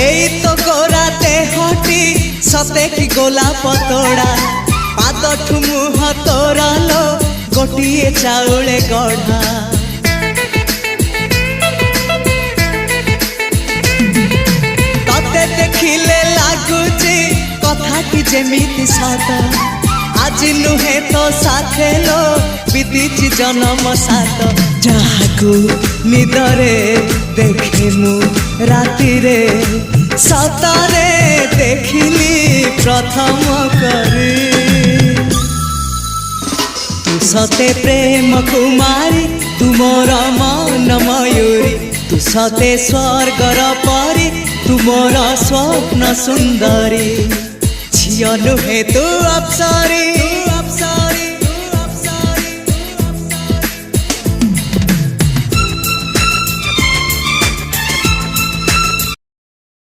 एई तो गोरा देहटी सते कि गोलाप तोड़ा पाद मुह तोरा लो गोटिए चाउले गढ़ा तते देखिले लागुची कथाटी जेमिति सत आज नुहे तो साथे लो बीतीची जन्म सात जहाकू निदरे देखे मु राति रे सतरे देखिली प्रथम करी तू सते प्रेम कुमारी तू मोर मन मयूरी तू सते स्वर्गर परी तू मोर स्वप्न सुंदरी झियो नुहे तू अप्सरी।